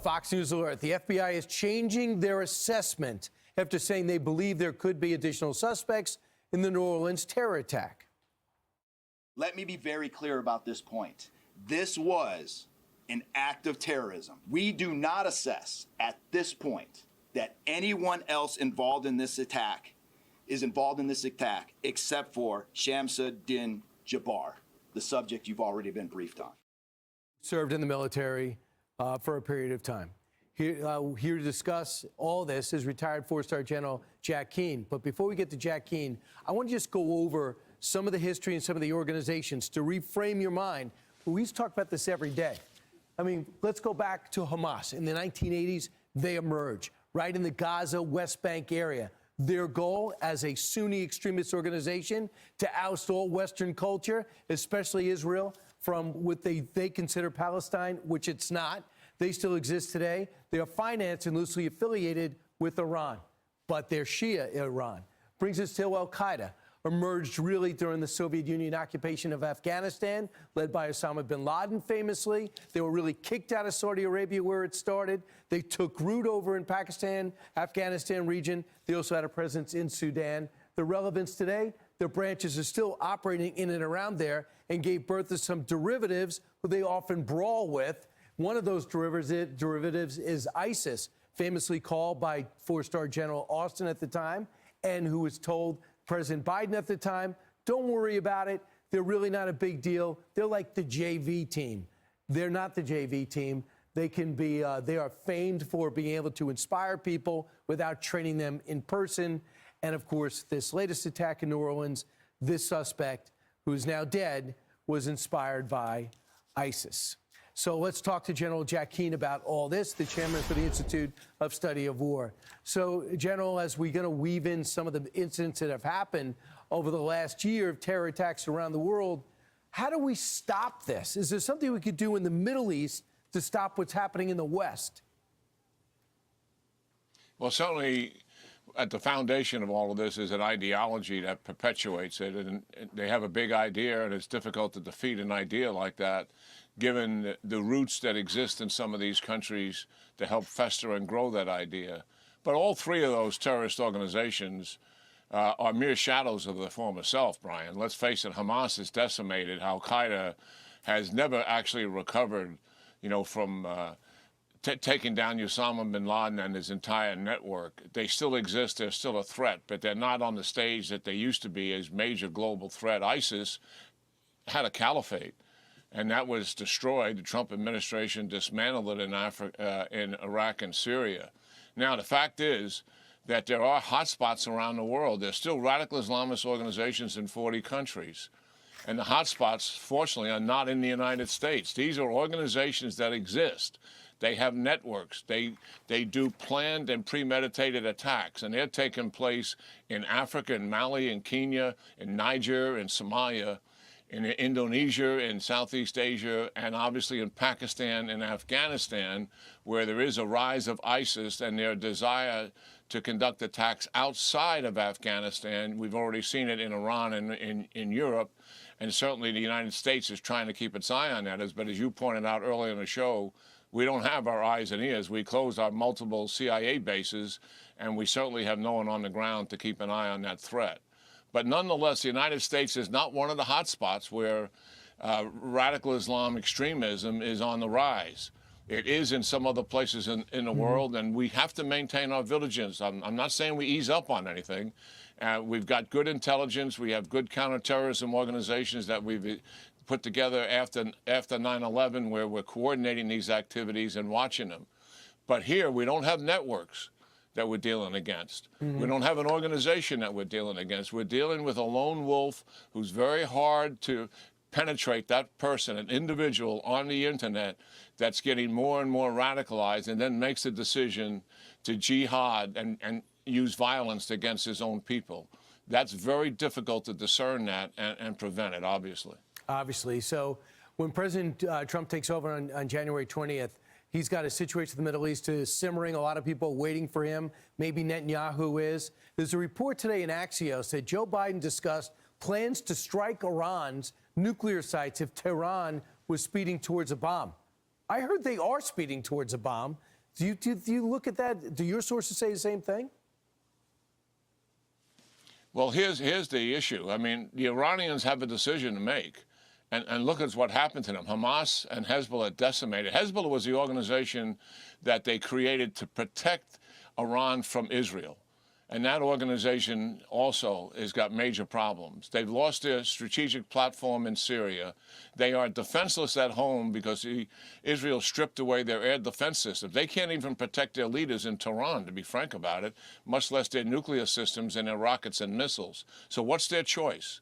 Fox News alert. The FBI is changing their assessment after saying they believe there could be additional suspects in the New Orleans terror attack. Let me be very clear about this point. This was an act of terrorism. We do not assess at this point that anyone else involved in this attack is involved in this attack except for Shamsuddin Jabbar, the subject you've already been briefed on. Served in the military for a period of time. Here to discuss all this is retired four-star General Jack Keane. But before we get to Jack Keane, I want to just go over some of the history and some of the organizations to reframe your mind. We used to talk about this every day. I mean, let's go back to Hamas. In the 1980s, they emerge right in the Gaza West Bank area. Their goal as a Sunni extremist organization to oust all Western culture, especially Israel, from what they consider Palestine, which it's not. They still exist today. They are financed and loosely affiliated with Iran, but they're Shia Iran. Brings us to Al-Qaeda, emerged really during the Soviet Union occupation of Afghanistan, led by Osama bin Laden famously. They were really kicked out of Saudi Arabia where it started. They took root over in Pakistan, Afghanistan region. They also had a presence in Sudan. The relevance today, their branches are still operating in and around there and gave birth to some derivatives who they often brawl with. One of those derivatives is ISIS, famously called by four-star General Austin at the time, and who was told President Biden at the time, don't worry about it. They're really not a big deal. They're like the JV team. They're not the JV team. They can be, they are famed for being able to inspire people without training them in person. And of course, this latest attack in New Orleans, this suspect, who is now dead, was inspired by ISIS. So let's talk to General Jack Keane about all this, the chairman for the Institute of Study of War. So, General, as we're going to weave in some of the incidents that have happened over the last year of terror attacks around the world, how do we stop this? Is there something we could do in the Middle East to stop what's happening in the West? Well, certainly at the foundation of all of this is an ideology that perpetuates it. And they have a big idea, and it's difficult to defeat an idea like that, given the roots that exist in some of these countries to help fester and grow that idea. But all three of those terrorist organizations are mere shadows of their former self, Brian. Let's face it, Hamas is decimated. Al-Qaeda has never actually recovered, from taking down Osama bin Laden and his entire network. They still exist. They're still a threat, but they're not on the stage that they used to be as major global threat. ISIS had a caliphate, and that was destroyed. The Trump administration dismantled it in Iraq and Syria. Now, the fact is that there are hotspots around the world. There's still radical Islamist organizations in 40 countries. And the hotspots, fortunately, are not in the United States. These are organizations that exist. They have networks. They do planned and premeditated attacks, and they're taking place in Africa, in Mali, in Kenya, in Niger, in Somalia, in Indonesia, in Southeast Asia, and obviously in Pakistan and Afghanistan, where there is a rise of ISIS and their desire to conduct attacks outside of Afghanistan. We've already seen it in Iran and in Europe, and certainly the United States is trying to keep its eye on that. But as you pointed out earlier in the show, we don't have our eyes and ears. We closed our multiple CIA bases, and we certainly have no one on the ground to keep an eye on that threat. But nonetheless, the United States is not one of the hotspots where radical Islam extremism is on the rise. It is in some other places in the world, and we have to maintain our vigilance. I'm not saying we ease up on anything. We've got good intelligence. We have good counterterrorism organizations that we've put together after 9/11, where we're coordinating these activities and watching them. But here, we don't have networks that we're dealing against. We don't have an organization that we're dealing against. We're dealing with a lone wolf who's very hard to penetrate, that person, an individual on the internet that's getting more and more radicalized and then makes the decision to jihad and use violence against his own people. That's very difficult to discern that and prevent it, obviously. Obviously. So when President Trump takes over on January 20th, he's got a situation in the Middle East simmering. A lot of people waiting for him. Maybe Netanyahu is. There's a report today in Axios that Joe Biden discussed plans to strike Iran's nuclear sites if Tehran was speeding towards a bomb. I heard they are speeding towards a bomb. Do you look at that? Do your sources say the same thing? Well, here's the issue. I mean, the Iranians have a decision to make. And look at what happened to them. Hamas and Hezbollah decimated. Hezbollah was the organization that they created to protect Iran from Israel. And that organization also has got major problems. They've lost their strategic platform in Syria. They are defenseless at home because Israel stripped away their air defense systems. They can't even protect their leaders in Tehran, to be frank about it, much less their nuclear systems and their rockets and missiles. So what's their choice?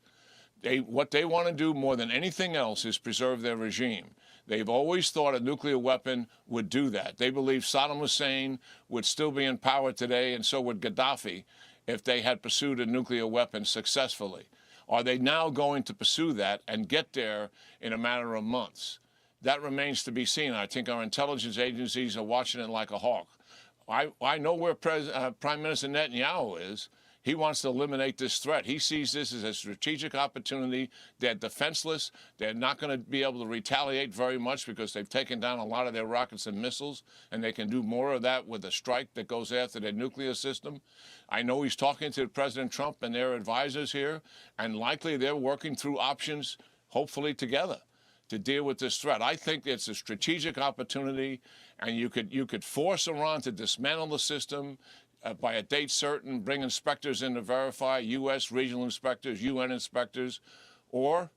What they want to do more than anything else is preserve their regime. They've always thought a nuclear weapon would do that. They believe Saddam Hussein would still be in power today, and so would Gaddafi if they had pursued a nuclear weapon successfully. Are they now going to pursue that and get there in a matter of months? That remains to be seen. I think our intelligence agencies are watching it like a hawk. I know where Prime Minister Netanyahu is. He wants to eliminate this threat. He sees this as a strategic opportunity. They're defenseless. They're not going to be able to retaliate very much because they've taken down a lot of their rockets and missiles, and they can do more of that with a strike that goes after their nuclear system. I know he's talking to President Trump and their advisors here, and likely they're working through options, hopefully together, to deal with this threat. I think it's a strategic opportunity, and you could force Iran to dismantle the system, by a date certain, bring inspectors in to verify, U.S. regional inspectors, UN inspectors, or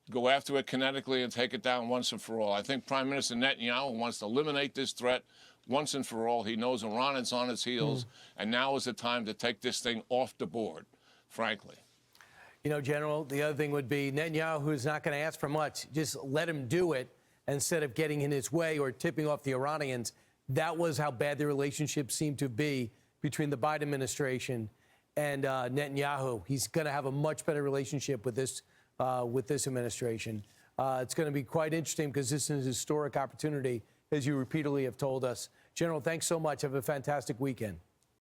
go after it kinetically and take it down once and for all. I think Prime Minister Netanyahu wants to eliminate this threat once and for all. He knows Iran is on its heels, and now is the time to take this thing off the board, frankly. You know, General, the other thing would be Netanyahu is not going to ask for much. Just let him do it instead of getting in his way or tipping off the Iranians. That was how bad the relationship seemed to be between the Biden administration and Netanyahu. He's going to have a much better relationship with this administration. It's going to be quite interesting because this is a historic opportunity, as you repeatedly have told us. General, thanks so much. Have a fantastic weekend.